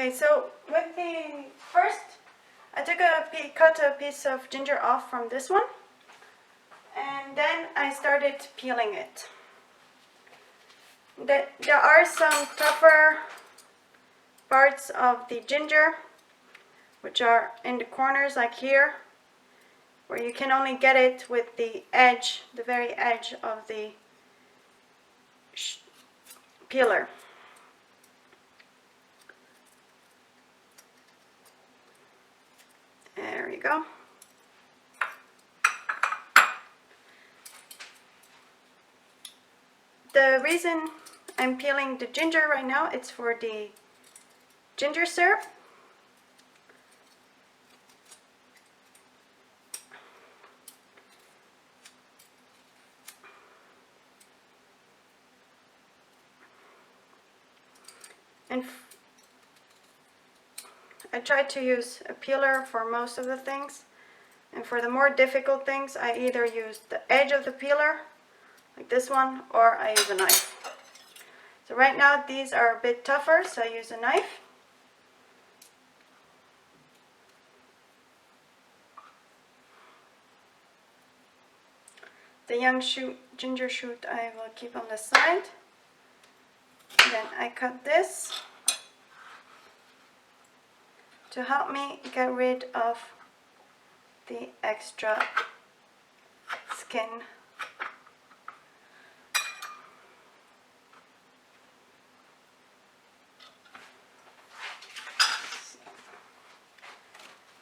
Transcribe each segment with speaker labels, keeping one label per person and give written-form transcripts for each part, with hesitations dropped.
Speaker 1: Okay, so with the first, I cut a piece of ginger off from this one, and then I started peeling it. There are some tougher parts of the ginger, which are in the corners, like here, where you can only get it with the edge, the very edge of the peeler. There we go. The reason I'm peeling the ginger right now, it's for the ginger syrup. And I try to use a peeler for most of the things, and for the more difficult things I either use the edge of the peeler, like this one, or I use a knife. So right now these are a bit tougher, so I use a knife. The young ginger shoot I will keep on the side. Then I cut this to help me get rid of the extra skin.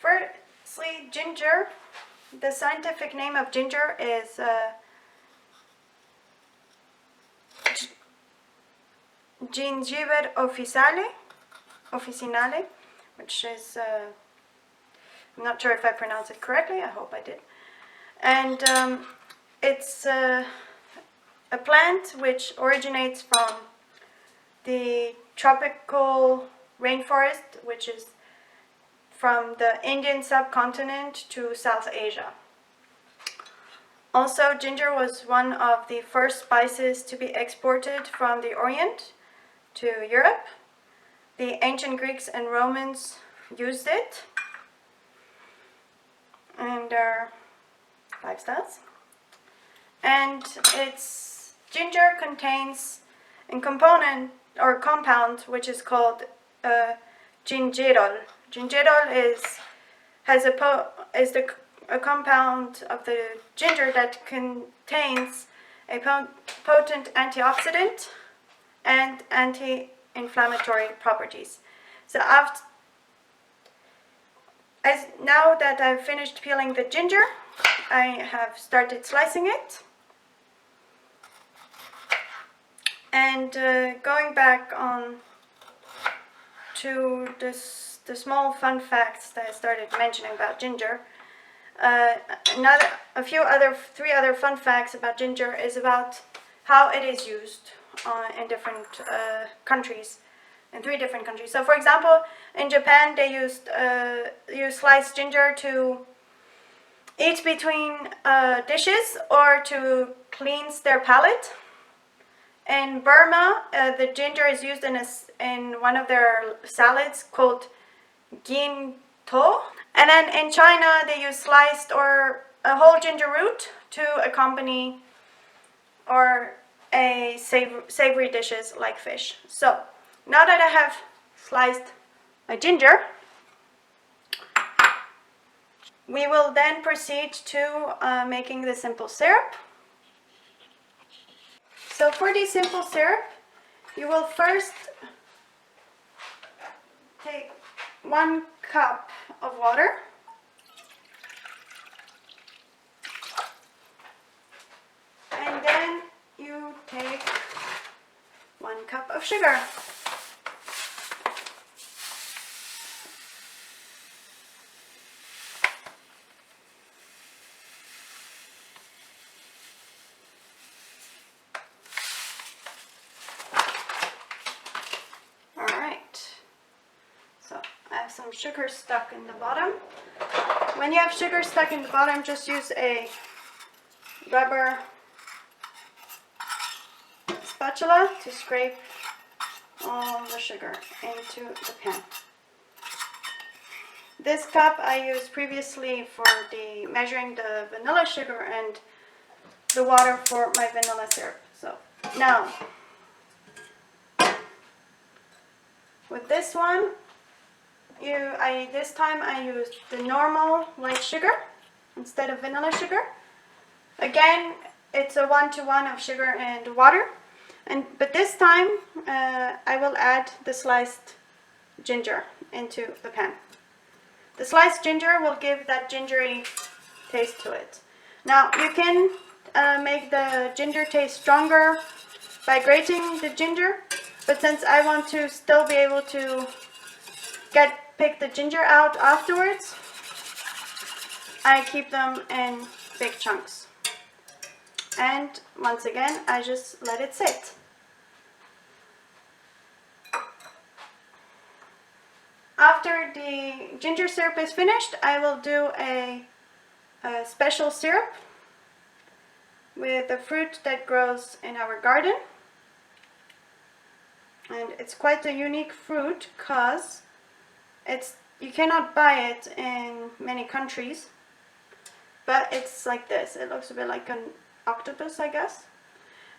Speaker 1: Firstly, ginger. The scientific name of ginger is Gingiber officinale, which is, I'm not sure if I pronounced it correctly, I hope I did. And it's a plant which originates from the tropical rainforest, which is from the Indian subcontinent to South Asia. Also, ginger was one of the first spices to be exported from the Orient to Europe. The ancient Greeks and Romans used it in their lifestyles. And ginger contains a component or compound which is called gingerol. Gingerol is a compound of the ginger that contains a potent antioxidant and anti-inflammatory properties. So now that I've finished peeling the ginger, I have started slicing it. And going back on to the small fun facts that I started mentioning about ginger, three other fun facts about ginger is about how it is used in different countries, in 3 different countries. So, for example, in Japan they use sliced ginger to eat between dishes or to cleanse their palate. In Burma, the ginger is used in one of their salads called ginto. And then in China, they use sliced or a whole ginger root to accompany or savory dishes like fish. So now that I have sliced my ginger, we will then proceed to making the simple syrup. So for the simple syrup, you will first take 1 cup of water, and then you take 1 cup of sugar. Some sugar stuck in the bottom. When you have sugar stuck in the bottom, just use a rubber spatula to scrape all the sugar into the pan. This cup I used previously for the measuring the vanilla sugar and the water for my vanilla syrup. So now with this one, this time I used the normal white sugar instead of vanilla sugar. Again, it's a 1-to-1 of sugar and water, but this time I will add the sliced ginger into the pan. The sliced ginger will give that gingery taste to it. Now you can make the ginger taste stronger by grating the ginger, but since I want to still be able to pick the ginger out afterwards, I keep them in big chunks. And once again, I just let it sit. After the ginger syrup is finished, I will do a special syrup with a fruit that grows in our garden. And it's quite a unique fruit because you cannot buy it in many countries, but it's like this. It looks a bit like an octopus, I guess.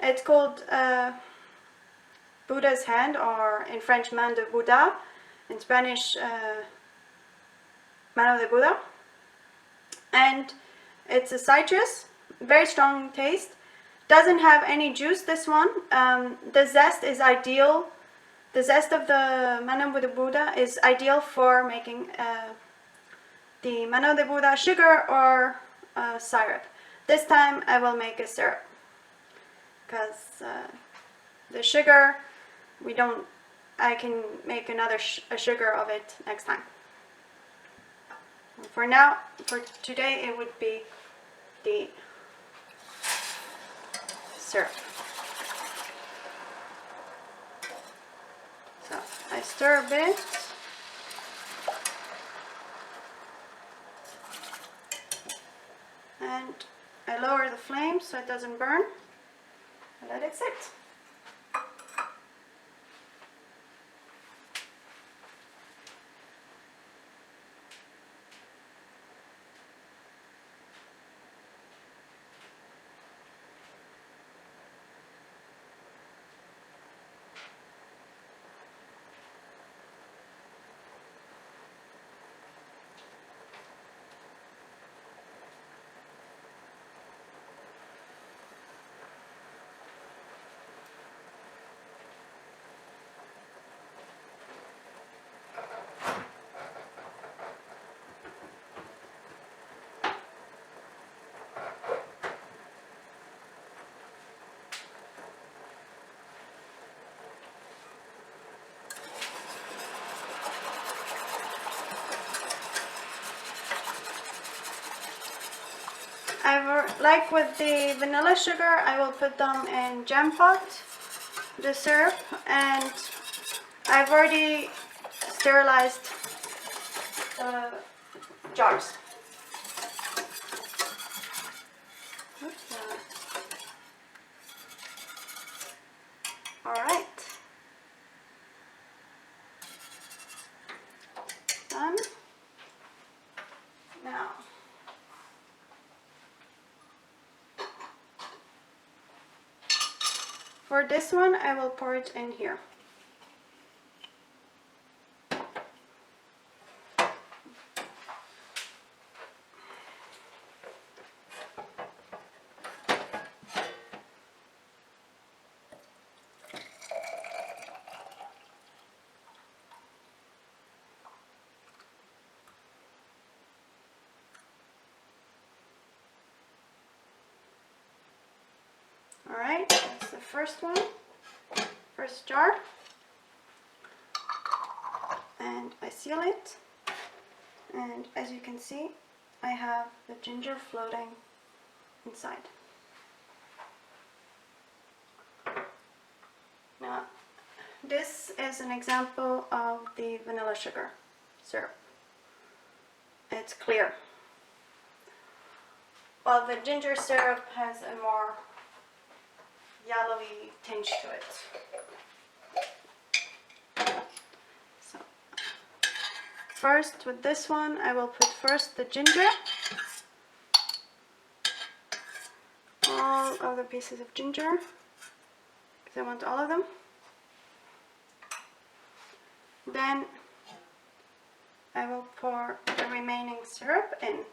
Speaker 1: It's called Buddha's hand, or in French, main de Buddha. In Spanish, mano de Buddha. And it's a citrus, very strong taste. Doesn't have any juice, this one. The zest is ideal. The zest of the mano de Buddha is ideal for making the mano de Buddha sugar or syrup. This time I will make a syrup because the sugar I can make another sugar of it next time. For now, for today, it would be the syrup. So I stir a bit. And I lower the flame so it doesn't burn. I let it sit. Like with the vanilla sugar, I will put them in jam pot, the syrup, and I've already sterilized the jars. Alright. Done. Now, for this one, I will pour it in here. Alright, that's the first one, first jar, and I seal it, and as you can see, I have the ginger floating inside. Now, this is an example of the vanilla sugar syrup. It's clear, while the ginger syrup has a more yellowy tinge to it. So first with this one, I will put first the ginger. All of the pieces of ginger, because I want all of them. Then I will pour the remaining syrup in.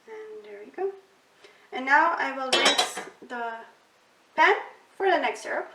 Speaker 1: And there you go. And now I will rinse the pan for the next syrup.